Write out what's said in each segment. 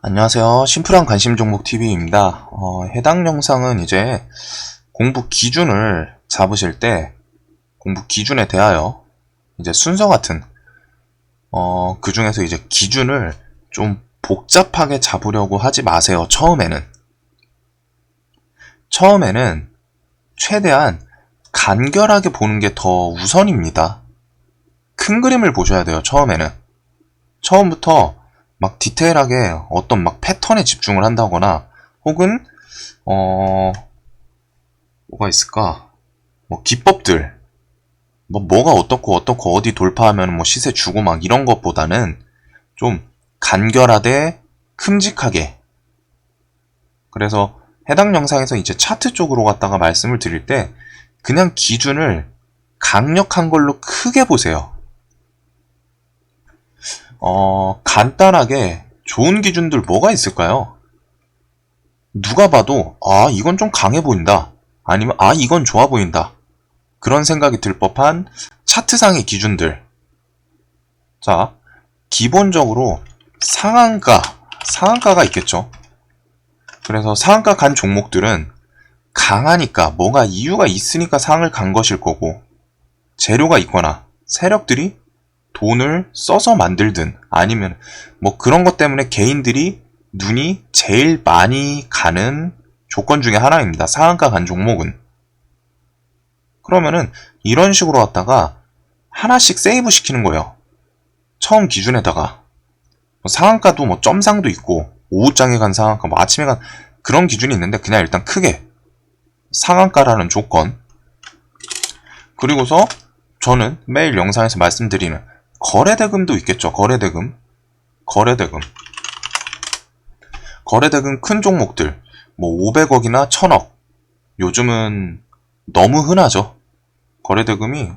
안녕하세요. 심플한 관심 종목 TV입니다. 해당 영상은 이제 공부 기준을 잡으실 때 공부 기준에 대하여 이제 순서 같은 그 중에서 이제 기준을 좀 복잡하게 잡으려고 하지 마세요. 처음에는 최대한 간결하게 보는 게 더 우선입니다. 큰 그림을 보셔야 돼요. 처음부터 막 디테일하게 어떤 막 패턴에 집중을 한다거나 혹은 뭐가 있을까? 뭐 기법들 뭐가 어떻고 어디 돌파하면 뭐 시세 주고 막 이런 것보다는 좀 간결하되 큼직하게. 그래서 해당 영상에서 이제 차트 쪽으로 갔다가 말씀을 드릴 때 그냥 기준을 강력한 걸로 크게 보세요. 간단하게 좋은 기준들 뭐가 있을까요? 누가 봐도 이건 좀 강해 보인다. 아니면 이건 좋아 보인다. 그런 생각이 들 법한 차트상의 기준들. 자, 기본적으로 상한가가 있겠죠. 그래서 상한가 간 종목들은 강하니까 뭐가 이유가 있으니까 상을 간 것일 거고, 재료가 있거나 세력들이 돈을 써서 만들든 아니면 뭐 그런 것 때문에 개인들이 눈이 제일 많이 가는 조건 중에 하나입니다. 상한가 간 종목은. 그러면은 이런 식으로 갖다가 하나씩 세이브 시키는 거예요. 처음 기준에다가 상한가도 뭐 점상도 있고 오후장에 간 상한가, 뭐 아침에 간 그런 기준이 있는데 그냥 일단 크게 상한가라는 조건. 그리고서 저는 매일 영상에서 말씀드리는 거래대금도 있겠죠. 거래대금 큰 종목들 뭐 500억이나 1000억. 요즘은 너무 흔하죠. 거래대금이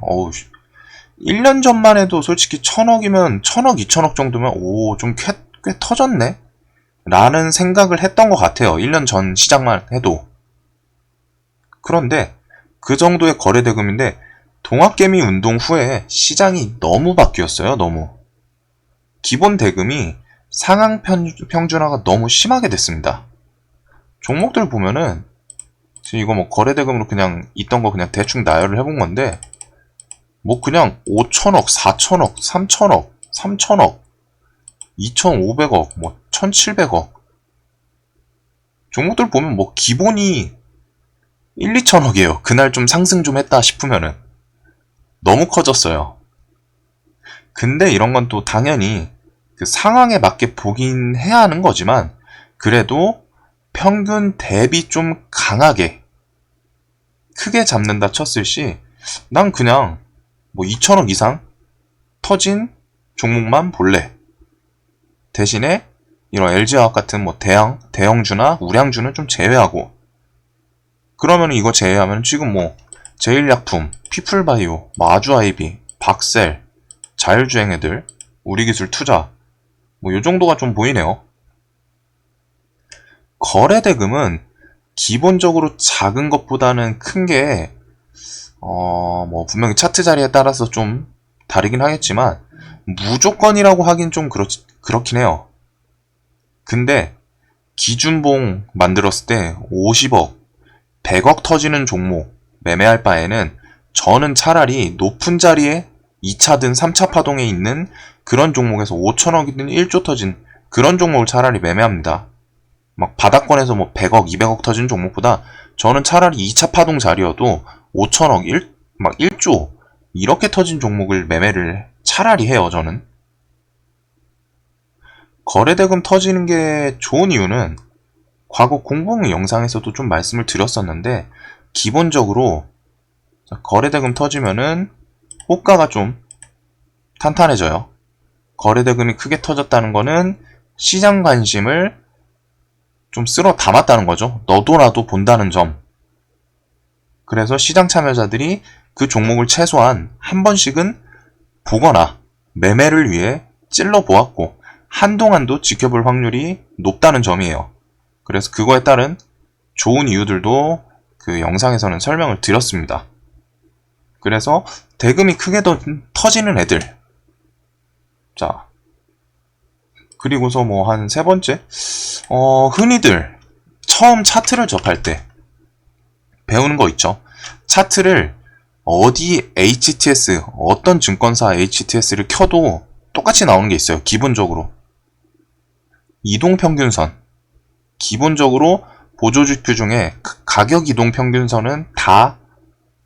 1년 전만 해도 솔직히 1000억이면 1000억, 2000억 정도면 좀 꽤 터졌네 라는 생각을 했던 것 같아요. 1년 전 시장만 해도. 그런데 그 정도의 거래대금인데 동학개미 운동 후에 시장이 너무 바뀌었어요. 너무. 기본 대금이 상향 평준화가 너무 심하게 됐습니다. 종목들 보면은 지금 이거 뭐 거래대금으로 그냥 있던 거 그냥 대충 나열을 해본 건데 뭐 그냥 5천억, 4천억, 3천억, 3천억, 2,500억, 뭐 1,700억 종목들 보면 뭐 기본이 1, 2천억이에요. 그날 좀 상승 좀 했다 싶으면은 너무 커졌어요. 근데 이런 건 또 당연히 그 상황에 맞게 보긴 해야 하는 거지만 그래도 평균 대비 좀 강하게 크게 잡는다 쳤을 시 난 그냥 뭐 2천억 이상 터진 종목만 볼래. 대신에 이런 LG화학 같은 뭐 대형주나 우량주는 좀 제외하고, 그러면 이거 제외하면 지금 뭐 제일약품, 피플바이오, 아주아이비, 박셀, 자율주행 애들, 우리기술 투자 뭐 요 정도가 좀 보이네요. 거래대금은 기본적으로 작은 것보다는 큰 게 뭐 분명히 차트 자리에 따라서 좀 다르긴 하겠지만 무조건이라고 하긴 좀 그렇긴 해요. 근데 기준봉 만들었을 때 50억, 100억 터지는 종목 매매할 바에는 저는 차라리 높은 자리에 2차든 3차 파동에 있는 그런 종목에서 5천억이든 1조 터진 그런 종목을 차라리 매매합니다. 막 바닥권에서 뭐 100억, 200억 터지는 종목보다 저는 차라리 2차 파동 자리여도 5천억, 1조 이렇게 터진 종목을 매매를 차라리 해요. 저는. 거래대금 터지는 게 좋은 이유는 과거 공부홍 영상에서도 좀 말씀을 드렸었는데 기본적으로 거래대금 터지면은 호가가 좀 탄탄해져요. 거래대금이 크게 터졌다는 거는 시장 관심을 좀 쓸어 담았다는 거죠. 너도 나도 본다는 점. 그래서 시장 참여자들이 그 종목을 최소한 한 번씩은 보거나 매매를 위해 찔러 보았고 한동안도 지켜볼 확률이 높다는 점이에요. 그래서 그거에 따른 좋은 이유들도 그 영상에서는 설명을 드렸습니다. 그래서 대금이 크게 터지는 애들, 자 그리고서 뭐 한 세 번째, 흔히들 처음 차트를 접할 때 배우는 거 있죠. 차트를 어디 HTS, 어떤 증권사 HTS를 켜도 똑같이 나오는 게 있어요. 기본적으로. 이동평균선. 기본적으로 보조지표 중에 가격 이동평균선은 다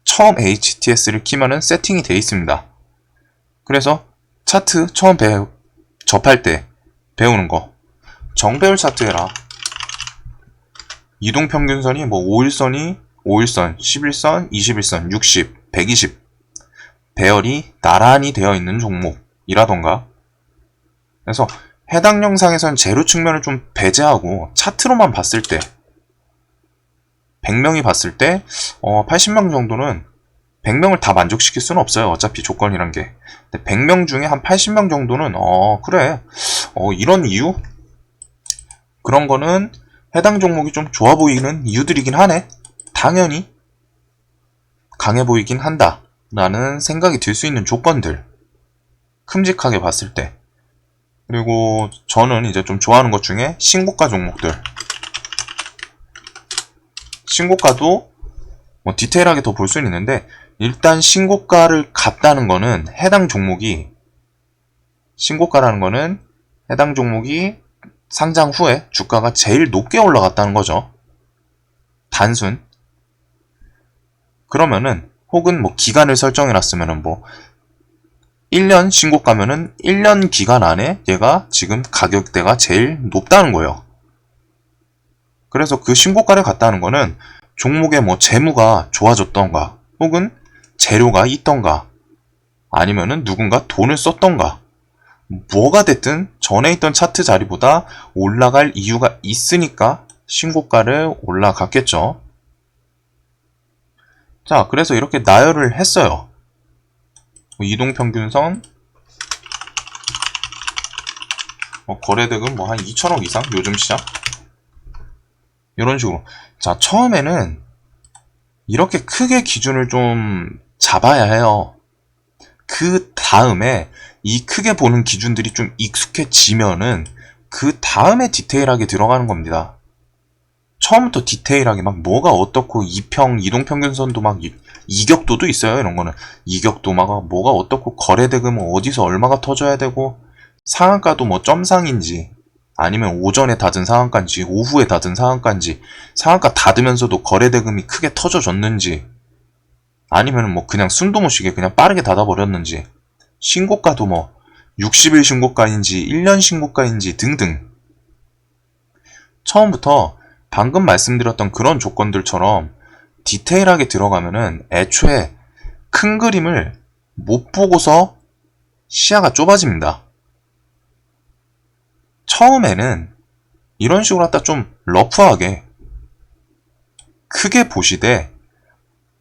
처음 HTS를 키면은 세팅이 되어 있습니다. 그래서 차트 처음 접할 때 배우는 거. 정배열 차트 해라. 이동평균선이 뭐 5일선이 5일선, 11선, 21선, 60, 120 배열이 나란히 되어 있는 종목이라던가. 그래서 해당 영상에선 재료 측면을 좀 배제하고 차트로만 봤을 때 100명이 봤을 때 80명 정도는 100명을 다 만족시킬 수는 없어요. 어차피 조건이란 게. 근데 100명 중에 한 80명 정도는 그래. 이런 이유? 그런 거는 해당 종목이 좀 좋아 보이는 이유들이긴 하네. 당연히 강해 보이긴 한다. 라는 생각이 들 수 있는 조건들. 큼직하게 봤을 때. 그리고 저는 이제 좀 좋아하는 것 중에 신고가 종목들. 신고가도 뭐 디테일하게 더 볼 수는 있는데 일단 신고가를 갔다는 거는 해당 종목이 신고가라는 거는 해당 종목이 상장 후에 주가가 제일 높게 올라갔다는 거죠. 단순. 그러면은 혹은 뭐 기간을 설정해 놨으면은 뭐 1년 신고가면은 1년 기간 안에 얘가 지금 가격대가 제일 높다는 거예요. 그래서 그 신고가를 갔다는 거는 종목의 뭐 재무가 좋아졌던가 혹은 재료가 있던가 아니면은 누군가 돈을 썼던가 뭐가 됐든 전에 있던 차트 자리보다 올라갈 이유가 있으니까 신고가를 올라갔겠죠. 자, 그래서 이렇게 나열을 했어요. 이동평균선 거래대금 뭐 한 2천억 이상 요즘 시장 이런 식으로. 자, 처음에는 이렇게 크게 기준을 좀 잡아야 해요. 그 다음에 이 크게 보는 기준들이 좀 익숙해지면은 그 다음에 디테일하게 들어가는 겁니다. 처음부터 디테일하게 막 뭐가 어떻고 이동평균선도 막 이격도도 있어요. 이런 거는 이격도 막 뭐가 어떻고 거래대금은 어디서 얼마가 터져야 되고 상한가도 뭐 점상인지 아니면 오전에 닫은 상한가인지 오후에 닫은 상한가인지 상한가 닫으면서도 거래대금이 크게 터져졌는지 아니면 뭐 그냥 숨도 못 쉬게 그냥 빠르게 닫아버렸는지 신고가도 뭐 60일 신고가인지 1년 신고가인지 등등 처음부터 방금 말씀드렸던 그런 조건들처럼 디테일하게 들어가면은 애초에 큰 그림을 못 보고서 시야가 좁아집니다. 처음에는 이런 식으로 갖다 좀 러프하게 크게 보시되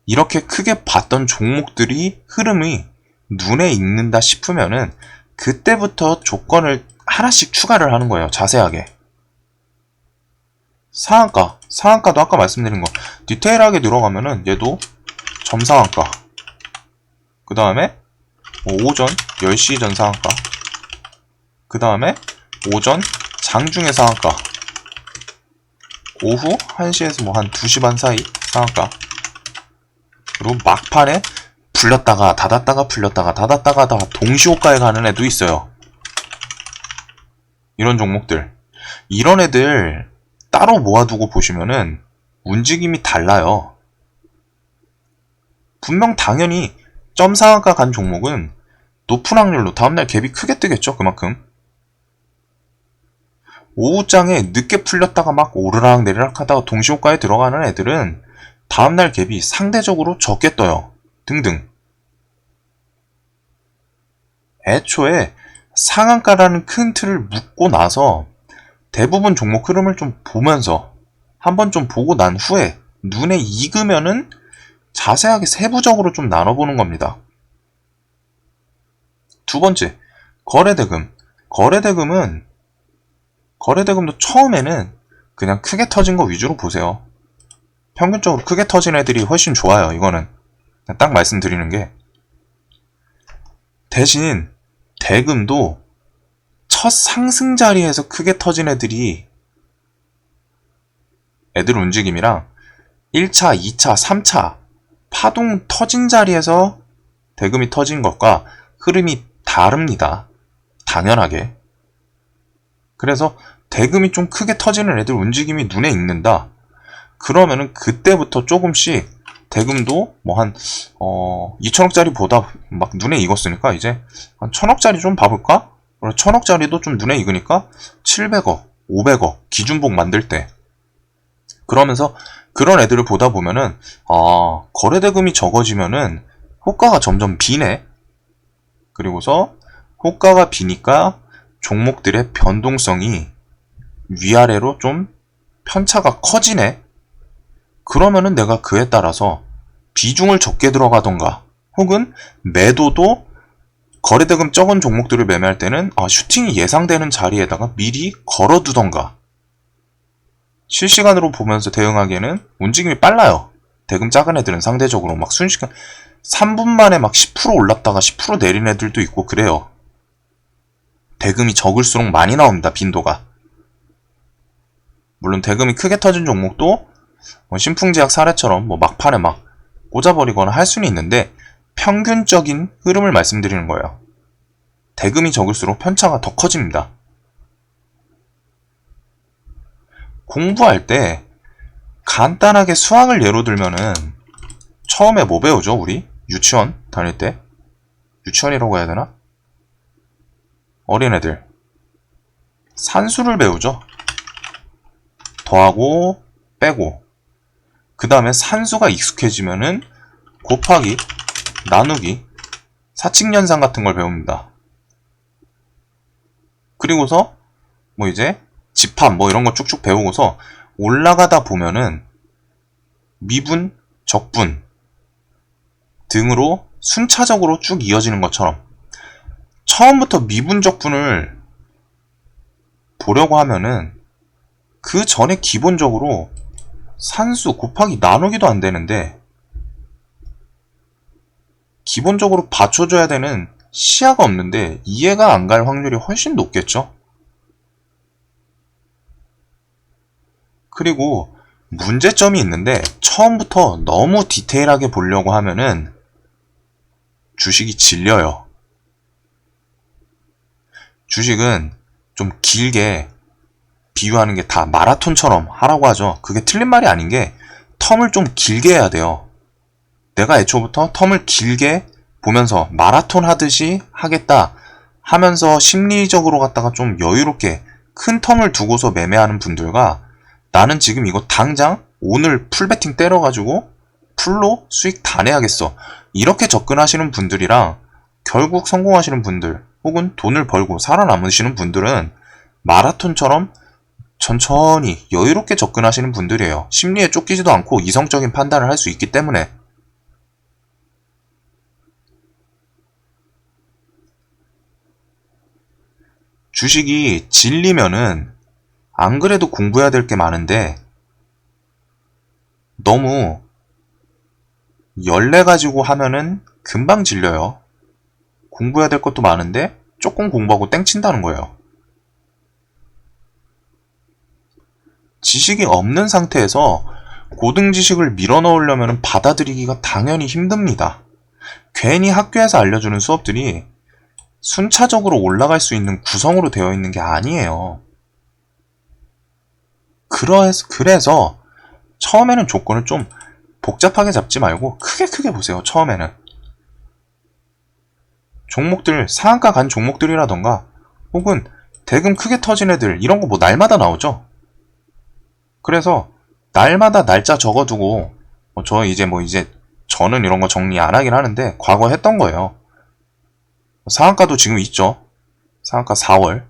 이렇게 크게 봤던 종목들이 흐름이 눈에 익는다 싶으면은 그때부터 조건을 하나씩 추가를 하는 거예요. 자세하게. 상한가도 아까 말씀드린 거 디테일하게 들어가면은 얘도 점상한가 그 다음에 오전 10시 전 상한가 그 다음에 오전 장중에 상한가 오후 1시에서 뭐 한 2시 반 사이 상한가 그리고 막판에 풀렸다가 닫았다가 풀렸다가 닫았다가 다 동시호가에 가는 애도 있어요. 이런 종목들 이런 애들 따로 모아두고 보시면은 움직임이 달라요. 분명 당연히 점상한가 간 종목은 높은 확률로 다음날 갭이 크게 뜨겠죠. 그만큼. 오후장에 늦게 풀렸다가 막 오르락 내리락 하다가 동시호가에 들어가는 애들은 다음날 갭이 상대적으로 적게 떠요. 등등. 애초에 상한가라는 큰 틀을 묶고 나서 대부분 종목 흐름을 좀 보면서 한번 좀 보고 난 후에 눈에 익으면은 자세하게 세부적으로 좀 나눠보는 겁니다. 두 번째, 거래대금. 거래대금도 처음에는 그냥 크게 터진 거 위주로 보세요. 평균적으로 크게 터진 애들이 훨씬 좋아요. 이거는 딱 말씀드리는 게 대신 대금도 첫 상승 자리에서 크게 터진 애들 움직임이랑 1차, 2차, 3차 파동 터진 자리에서 대금이 터진 것과 흐름이 다릅니다. 당연하게. 그래서 대금이 좀 크게 터지는 애들 움직임이 눈에 익는다. 그러면은 그때부터 조금씩 대금도 뭐 한 2천억짜리 보다 막 눈에 익었으니까 이제 한 1000억짜리 좀 봐볼까? 1000억짜리도 좀 눈에 익으니까 700억, 500억 기준복 만들 때 그러면서 그런 애들을 보다 보면은 거래대금이 적어지면은 호가가 점점 비네. 그리고서 호가가 비니까 종목들의 변동성이 위아래로 좀 편차가 커지네. 그러면은 내가 그에 따라서 비중을 적게 들어가던가 혹은 매도도 거래대금 적은 종목들을 매매할 때는 슈팅이 예상되는 자리에다가 미리 걸어두던가 실시간으로 보면서 대응하기에는 움직임이 빨라요. 대금 작은 애들은 상대적으로 막 순식간 3분 만에 막 10% 올랐다가 10% 내린 애들도 있고 그래요. 대금이 적을수록 많이 나옵니다. 빈도가. 물론 대금이 크게 터진 종목도 신풍제약 사례처럼 막판에 막 꽂아버리거나 할 수는 있는데 평균적인 흐름을 말씀드리는 거예요. 대금이 적을수록 편차가 더 커집니다. 공부할 때 간단하게 수학을 예로 들면은 처음에 뭐 배우죠? 우리? 유치원 다닐 때? 유치원이라고 해야 되나? 어린애들 산수를 배우죠. 더하고 빼고 그 다음에 산수가 익숙해지면은 곱하기 나누기 사칙연산 같은 걸 배웁니다. 그리고서 뭐 이제 집합 뭐 이런 거 쭉쭉 배우고서 올라가다 보면은 미분, 적분 등으로 순차적으로 쭉 이어지는 것처럼 처음부터 미분, 적분을 보려고 하면은 그 전에 기본적으로 산수 곱하기 나누기도 안 되는데 기본적으로 받쳐줘야 되는 시야가 없는데 이해가 안 갈 확률이 훨씬 높겠죠? 그리고 문제점이 있는데 처음부터 너무 디테일하게 보려고 하면은 주식이 질려요. 주식은 좀 길게 비유하는 게 다 마라톤처럼 하라고 하죠. 그게 틀린 말이 아닌 게 텀을 좀 길게 해야 돼요. 내가 애초부터 텀을 길게 보면서 마라톤 하듯이 하겠다 하면서 심리적으로 갖다가 좀 여유롭게 큰 텀을 두고서 매매하는 분들과 나는 지금 이거 당장 오늘 풀베팅 때려가지고 풀로 수익 다 내야겠어 이렇게 접근하시는 분들이랑 결국 성공하시는 분들 혹은 돈을 벌고 살아남으시는 분들은 마라톤처럼 천천히 여유롭게 접근하시는 분들이에요. 심리에 쫓기지도 않고 이성적인 판단을 할 수 있기 때문에. 주식이 질리면은 안 그래도 공부해야 될 게 많은데 너무 열내 가지고 하면은 금방 질려요. 공부해야 될 것도 많은데 조금 공부하고 땡친다는 거예요. 지식이 없는 상태에서 고등 지식을 밀어넣으려면 받아들이기가 당연히 힘듭니다. 괜히 학교에서 알려주는 수업들이 순차적으로 올라갈 수 있는 구성으로 되어 있는 게 아니에요. 그래서 처음에는 조건을 좀 복잡하게 잡지 말고 크게 보세요. 처음에는 종목들 상한가 간 종목들이라던가 혹은 대금 크게 터진 애들 이런 거 뭐 날마다 나오죠. 그래서 날마다 날짜 적어두고 저는 이런 거 정리 안 하긴 하는데 과거 했던 거예요. 상한가도 지금 있죠. 상한가 4월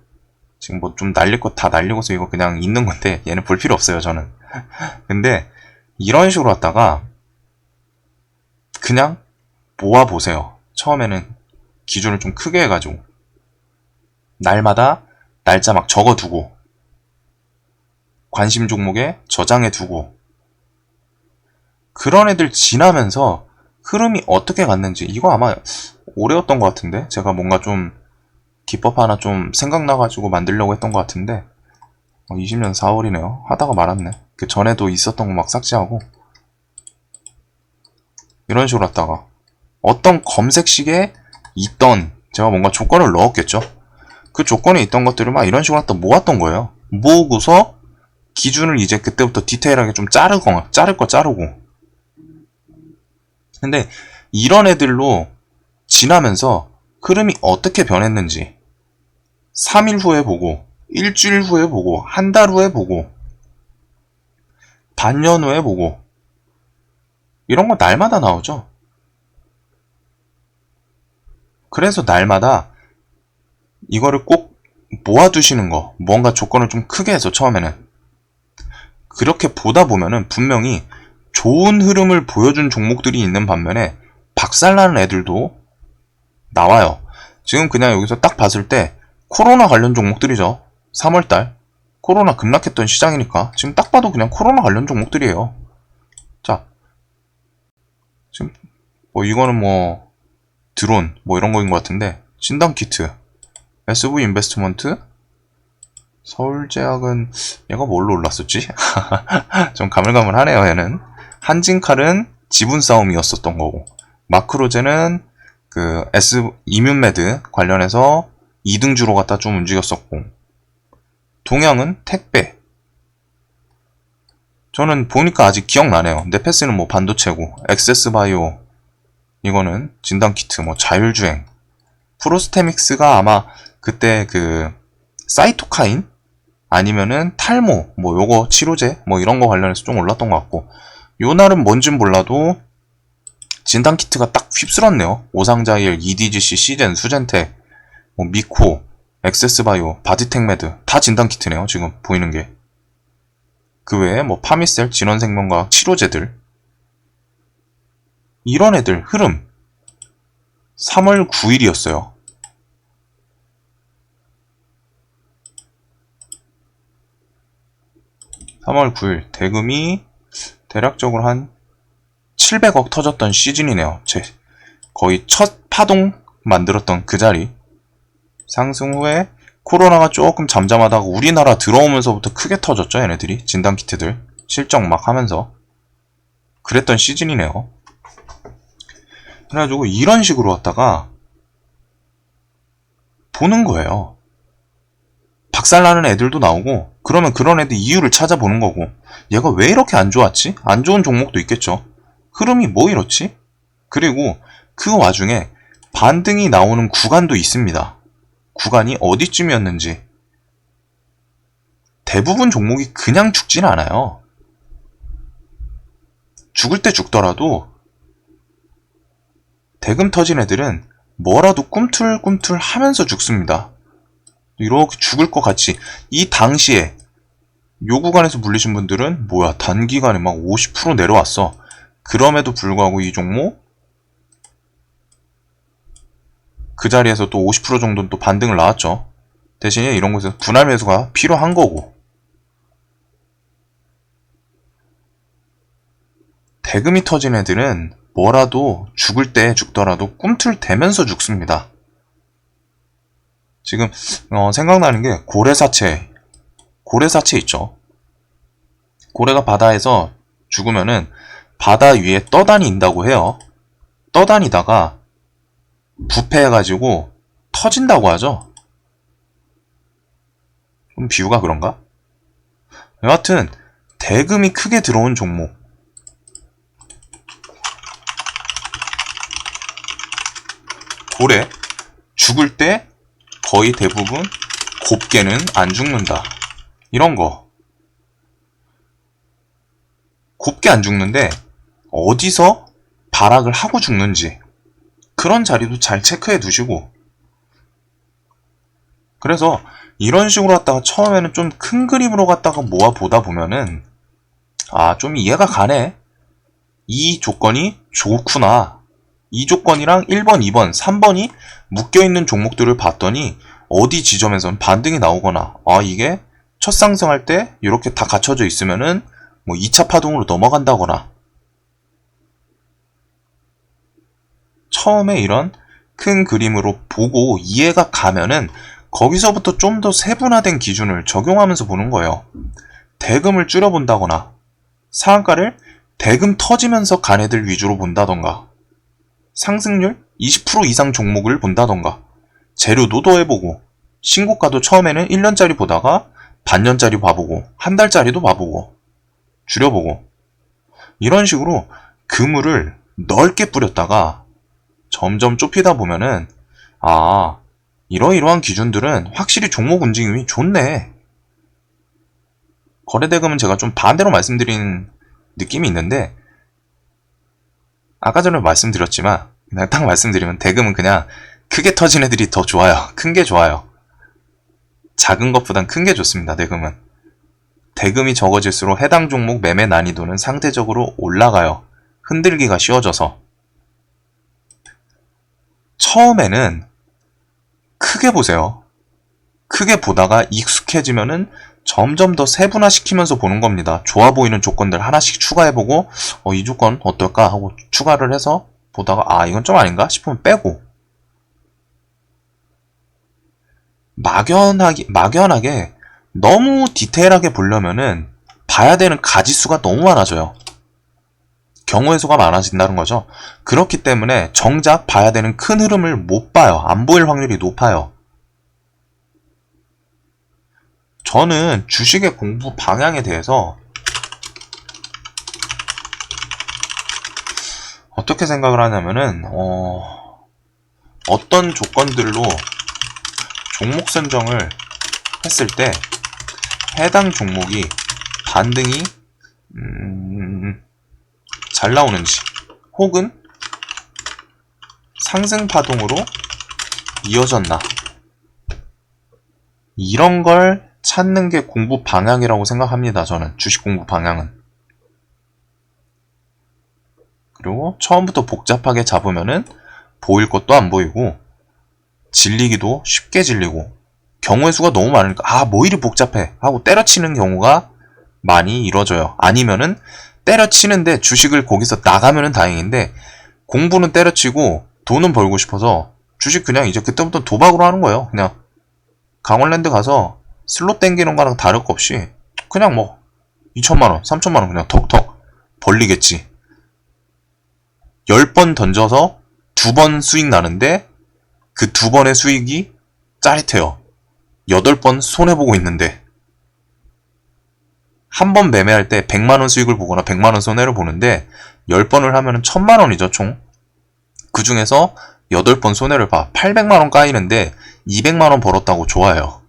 지금 뭐 좀 날릴 거 다 날리고서 이거 그냥 있는 건데 얘는 볼 필요 없어요 저는. 근데 이런 식으로 왔다가 그냥 모아보세요. 처음에는 기준을 좀 크게 해가지고 날마다 날짜 막 적어두고 관심 종목에 저장해두고 그런 애들 지나면서 흐름이 어떻게 갔는지 이거 아마 올해였던 것 같은데 제가 뭔가 좀 기법 하나 좀 생각나가지고 만들려고 했던 것 같은데 20년 4월이네요. 하다가 말았네. 그 전에도 있었던 거 막 삭제하고 이런 식으로 했다가 어떤 검색식에 있던 제가 뭔가 조건을 넣었겠죠. 그 조건에 있던 것들을 막 이런 식으로 갖다 모았던 거예요. 모으고서 기준을 이제 그때부터 디테일하게 좀 자를 거 자르고. 근데 이런 애들로 지나면서 흐름이 어떻게 변했는지 3일 후에 보고, 일주일 후에 보고, 한 달 후에 보고, 반년 후에 보고, 이런 거 날마다 나오죠. 그래서 날마다 이거를 꼭 모아두시는 거, 뭔가 조건을 좀 크게 해서 처음에는 그렇게 보다 보면은 분명히 좋은 흐름을 보여준 종목들이 있는 반면에 박살나는 애들도 나와요. 지금 그냥 여기서 딱 봤을 때 코로나 관련 종목들이죠. 3월달 코로나 급락했던 시장이니까 지금 딱 봐도 그냥 코로나 관련 종목들이에요. 자, 지금 뭐 이거는 뭐 드론 뭐 이런 거인 것 같은데 진단키트, SV 인베스트먼트, 서울제약은 얘가 뭘로 올랐었지? 좀 가물가물하네요. 얘는 한진칼은 지분 싸움이었었던 거고, 마크로제는 그 이뮨메드 관련해서 2등주로 갖다 좀 움직였었고, 동양은 택배. 저는 보니까 아직 기억나네요. 네페스는 뭐 반도체고, 엑세스바이오 이거는 진단키트, 뭐 자율주행, 프로스테믹스가 아마 그때 그 사이토카인 아니면은 탈모 뭐 요거 치료제 뭐 이런 거 관련해서 좀 올랐던 것 같고, 요 날은 뭔진 몰라도 진단키트가 딱 휩쓸었네요. 오상자일, EDGC, 시젠, 수젠텍, 뭐 미코, 엑세스바이오, 바디텍메드 다 진단키트네요. 지금 보이는 게. 그 외에 뭐 파미셀, 진원생명과학 치료제들, 이런 애들 흐름 3월 9일이었어요. (3월 9일) 대금이 대략적으로 한 700억 터졌던 시즌이네요. 거의 첫 파동 만들었던 그 자리. 상승 후에 코로나가 조금 잠잠하다가 우리나라 들어오면서부터 크게 터졌죠. 얘네들이 진단키트들 실적 막 하면서 그랬던 시즌이네요. 그래가지고 이런 식으로 왔다가 보는 거예요. 박살나는 애들도 나오고, 그러면 그런 애들 이유를 찾아보는 거고, 얘가 왜 이렇게 안 좋았지? 안 좋은 종목도 있겠죠. 흐름이 뭐 이렇지? 그리고 그 와중에 반등이 나오는 구간도 있습니다. 구간이 어디쯤이었는지. 대부분 종목이 그냥 죽진 않아요. 죽을 때 죽더라도 대금 터진 애들은 뭐라도 꿈틀꿈틀 하면서 죽습니다. 이렇게 죽을 것 같이. 이 당시에 요 구간에서 물리신 분들은 뭐야 단기간에 막 50% 내려왔어. 그럼에도 불구하고 이 종목 그 자리에서 또 50% 정도는 또 반등을 나왔죠. 대신에 이런 곳에서 분할 매수가 필요한 거고, 대금이 터진 애들은 뭐라도 죽을 때 죽더라도 꿈틀대면서 죽습니다. 지금 생각나는 게 고래사체 있죠. 고래가 바다에서 죽으면은 바다 위에 떠다닌다고 해요. 떠다니다가 부패해가지고 터진다고 하죠. 좀 비유가 그런가? 여하튼 대금이 크게 들어온 종목, 고래 죽을 때 거의 대부분 곱게는 안 죽는다. 이런 거 곱게 안 죽는데 어디서 발악을 하고 죽는지 그런 자리도 잘 체크해 두시고, 그래서 이런 식으로 갖다가 처음에는 좀 큰 그림으로 갖다가 모아 보다 보면은 좀 이해가 가네. 이 조건이 좋구나. 이 조건이랑 1번, 2번, 3번이 묶여있는 종목들을 봤더니 어디 지점에선 반등이 나오거나, 이게 첫 상승할 때 이렇게 다 갖춰져 있으면은 뭐 2차 파동으로 넘어간다거나, 처음에 이런 큰 그림으로 보고 이해가 가면은 거기서부터 좀 더 세분화된 기준을 적용하면서 보는 거예요. 대금을 줄여본다거나 상한가를 대금 터지면서 간 애들 위주로 본다던가 상승률 20% 이상 종목을 본다던가 재료도 더해보고 신고가도 처음에는 1년짜리 보다가 반년짜리 봐보고 한 달짜리도 봐보고 줄여보고 이런 식으로 그물을 넓게 뿌렸다가 점점 좁히다 보면은 아 이러이러한 기준들은 확실히 종목 움직임이 좋네. 거래대금은 제가 좀 반대로 말씀드린 느낌이 있는데 아까 전에 말씀드렸지만 그냥 딱 말씀드리면 대금은 그냥 크게 터진 애들이 더 좋아요. 큰 게 좋아요. 작은 것보단 큰 게 좋습니다. 대금은. 대금이 적어질수록 해당 종목 매매 난이도는 상대적으로 올라가요. 흔들기가 쉬워져서. 처음에는 크게 보세요. 크게 보다가 익숙해지면은 점점 더 세분화시키면서 보는 겁니다. 좋아 보이는 조건들 하나씩 추가해보고 이 조건 어떨까 하고 추가를 해서 보다가 아 이건 좀 아닌가 싶으면 빼고 막연하게 너무 디테일하게 보려면은 봐야 되는 가지수가 너무 많아져요. 경우의 수가 많아진다는 거죠. 그렇기 때문에 정작 봐야 되는 큰 흐름을 못 봐요. 안 보일 확률이 높아요. 저는 주식의 공부 방향에 대해서 어떻게 생각을 하냐면은 어떤 조건들로 종목 선정을 했을 때 해당 종목이 반등이 잘 나오는지 혹은 상승 파동으로 이어졌나 이런 걸 찾는 게 공부 방향이라고 생각합니다. 저는 주식 공부 방향은. 그리고 처음부터 복잡하게 잡으면은 보일 것도 안 보이고 질리기도 쉽게 질리고 경우의 수가 너무 많으니까 뭐 이리 복잡해 하고 때려치는 경우가 많이 이뤄져요. 아니면은 때려치는데 주식을 거기서 나가면은 다행인데 공부는 때려치고 돈은 벌고 싶어서 주식 그냥 이제 그때부터 도박으로 하는 거예요. 그냥 강원랜드 가서 슬롯 땡기는 거랑 다를 거 없이 그냥 뭐 2천만원, 3천만원 그냥 턱턱 벌리겠지. 10번 던져서 2번 수익 나는데 그 2번의 수익이 짜릿해요. 8번 손해보고 있는데 한 번 매매할 때 100만원 수익을 보거나 100만원 손해를 보는데 10번을 하면 1000만원이죠 총. 그 중에서 8번 손해를 봐. 800만원 까이는데 200만원 벌었다고 좋아요.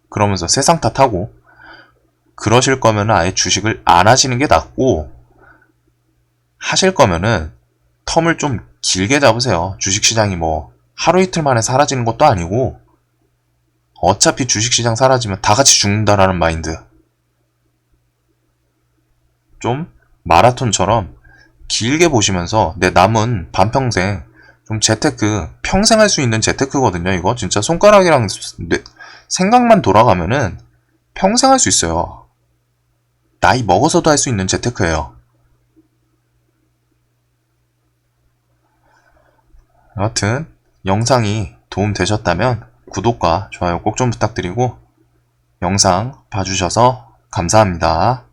그러면서 세상 탓하고 그러실 거면은 아예 주식을 안 하시는 게 낫고 하실 거면은 텀을 좀 길게 잡으세요. 주식시장이 뭐 하루 이틀 만에 사라지는 것도 아니고 어차피 주식시장 사라지면 다 같이 죽는다라는 마인드. 좀 마라톤처럼 길게 보시면서 내 남은 반평생 좀 재테크 평생 할 수 있는 재테크거든요. 이거 진짜 손가락이랑 생각만 돌아가면은 평생 할 수 있어요. 나이 먹어서도 할 수 있는 재테크예요. 여하튼 영상이 도움 되셨다면 구독과 좋아요 꼭 좀 부탁드리고 영상 봐주셔서 감사합니다.